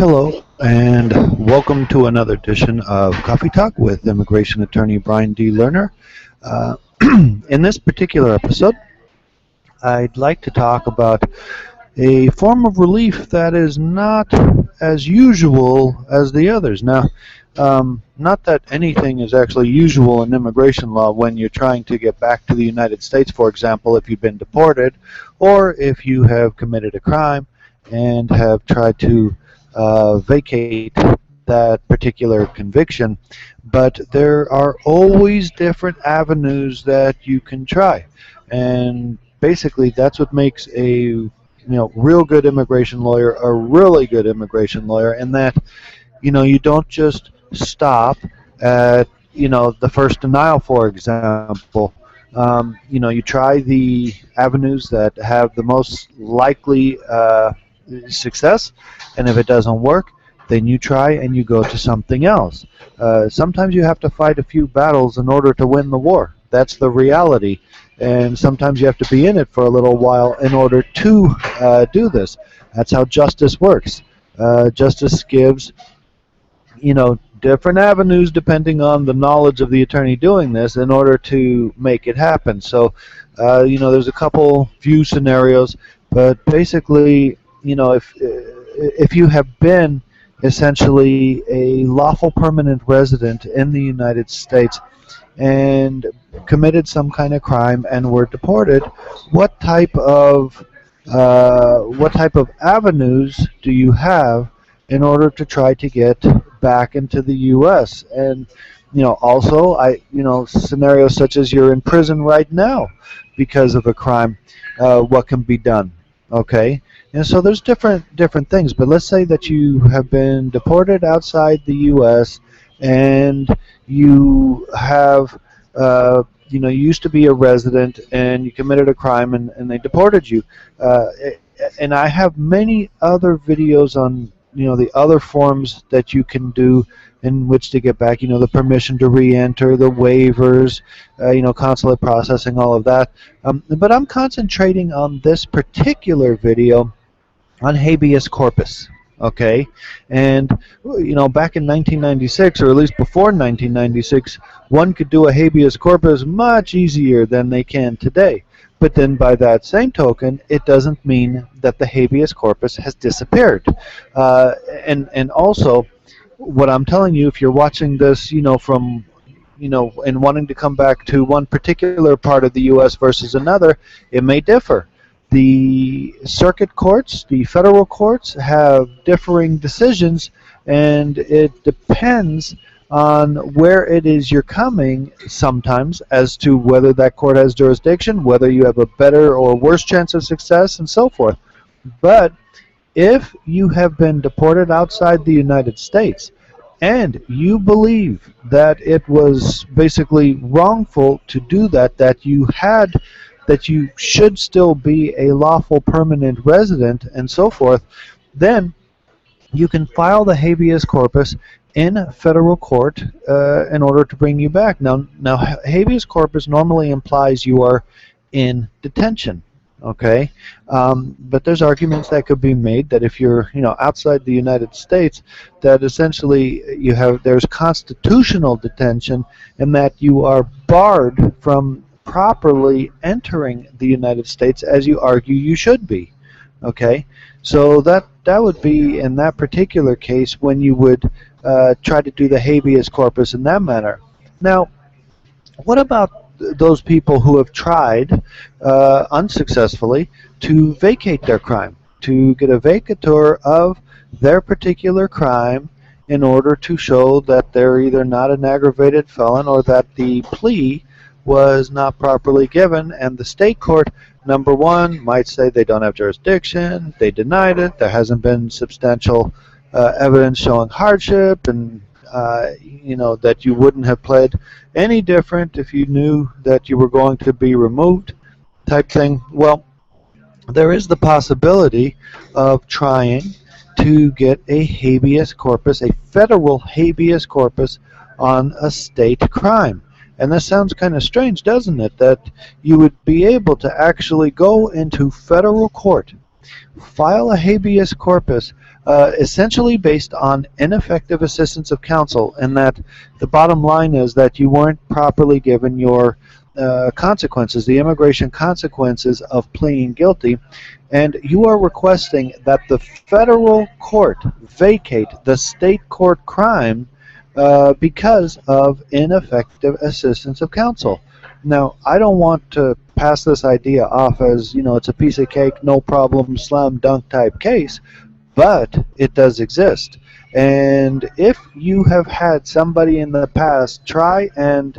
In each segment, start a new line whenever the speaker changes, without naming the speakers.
Hello, and welcome to another edition of Coffee Talk with immigration attorney Brian D. Lerner. Uh, in this particular episode, I'd like to talk about a form of relief that is not as usual as the others. Now, not that anything is actually usual in immigration law when you're trying to get back to the United States, for example, if you've been deported or if you have committed a crime and have tried to vacate that particular conviction, but there are always different avenues that you can try, and basically that's what makes a real good immigration lawyer a really good immigration lawyer, and that you don't just stop at the first denial, for example. You try the avenues that have the most likely success, and if it doesn't work, then you try and you go to something else. Sometimes you have to fight a few battles in order to win the war. That's the reality. And sometimes you have to be in it for a little while in order to do this. That's how justice works. Justice gives, different avenues depending on the knowledge of the attorney doing this in order to make it happen. So, there's a couple few scenarios, but basically, if you have been essentially a lawful permanent resident in the United States and committed some kind of crime and were deported, what type of avenues do you have in order to try to get back into the U.S.? And also, scenarios such as you're in prison right now because of a crime, what can be done? Okay, and so there's different things. But let's say that you have been deported outside the U.S. and you have, you used to be a resident and you committed a crime and they deported you. And I have many other videos on the other forms that you can do in which to get back, the permission to re-enter, the waivers, consulate processing, all of that. But I'm concentrating on this particular video on habeas corpus. Okay, and back in 1996, or at least before 1996, one could do a habeas corpus much easier than they can today. But then by that same token, it doesn't mean that the habeas corpus has disappeared. And also, what I'm telling you, if you're watching this, from and wanting to come back to one particular part of the U.S. versus another, it may differ. The circuit courts, the federal courts, have differing decisions, and it depends on where it is you're coming sometimes as to whether that court has jurisdiction, whether you have a better or worse chance of success, and so forth. But if you have been deported outside the United States and you believe that it was basically wrongful to do that you should still be a lawful permanent resident and so forth, then you can file the habeas corpus in federal court in order to bring you back. Now, habeas corpus normally implies you are in detention. Okay, but there's arguments that could be made that if you're outside the United States, that essentially there's constitutional detention, and that you are barred from properly entering the United States as you argue you should be. Okay, so that would be in that particular case when you would try to do the habeas corpus in that manner. Now, what about those people who have tried unsuccessfully to vacate their crime, to get a vacatur of their particular crime in order to show that they're either not an aggravated felon or that the plea was not properly given, and the state court, number one, might say they don't have jurisdiction, they denied it, there hasn't been substantial evidence showing hardship, and that you wouldn't have pled any different if you knew that you were going to be removed, type thing. Well, there is the possibility of trying to get a habeas corpus, a federal habeas corpus on a state crime. And this sounds kind of strange, doesn't it, that you would be able to actually go into federal court, file a habeas corpus essentially based on ineffective assistance of counsel, and that the bottom line is that you weren't properly given your consequences, the immigration consequences of pleading guilty, and you are requesting that the federal court vacate the state court crime because of ineffective assistance of counsel. Now, I don't want to pass this idea off as, it's a piece of cake, no problem, slam dunk type case, but it does exist. And if you have had somebody in the past try and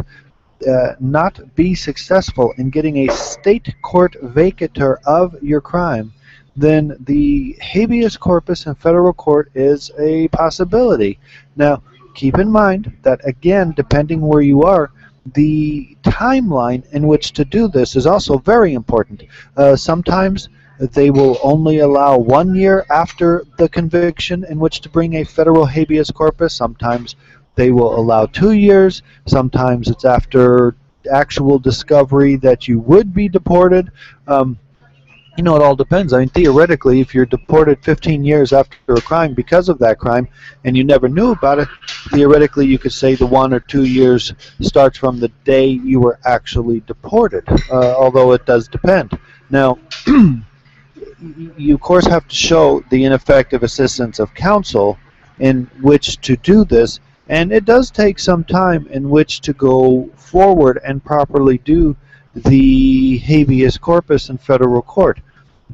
not be successful in getting a state court vacatur of your crime, then the habeas corpus in federal court is a possibility. Now, keep in mind that, again, depending where you are, the timeline in which to do this is also very important. Sometimes they will only allow 1 year after the conviction in which to bring a federal habeas corpus. Sometimes they will allow 2 years. Sometimes it's after actual discovery that you would be deported. It all depends. I mean, theoretically, if you're deported 15 years after a crime because of that crime and you never knew about it, theoretically you could say the 1 or 2 years starts from the day you were actually deported, although it does depend. Now, you of course have to show the ineffective assistance of counsel in which to do this, and it does take some time in which to go forward and properly do the habeas corpus in federal court.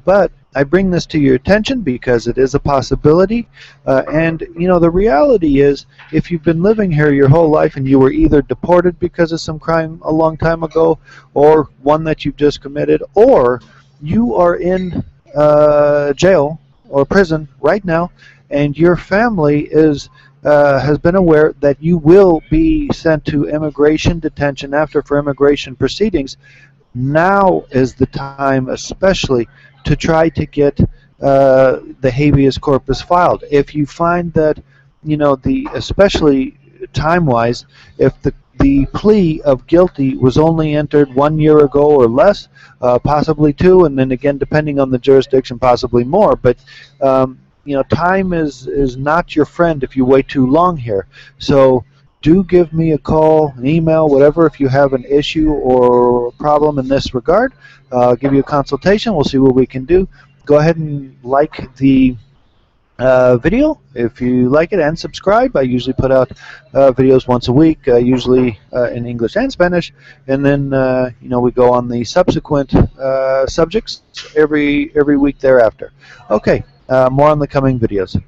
But I bring this to your attention because it is a possibility, and the reality is, if you've been living here your whole life and you were either deported because of some crime a long time ago, or one that you've just committed, or you are in jail or prison right now, and your family has been aware that you will be sent to immigration detention after for immigration proceedings, now is the time especially to try to get the habeas corpus filed. If you find that, especially time-wise, if the plea of guilty was only entered 1 year ago or less, possibly 2, and then again, depending on the jurisdiction, possibly more. But time is not your friend if you wait too long here. So do give me a call, an email, whatever, if you have an issue or a problem in this regard. I'll give you a consultation. We'll see what we can do. Go ahead and like the video if you like it, and subscribe. I usually put out videos once a week, usually in English and Spanish, and then we go on the subsequent subjects every week thereafter. Okay, more on the coming videos.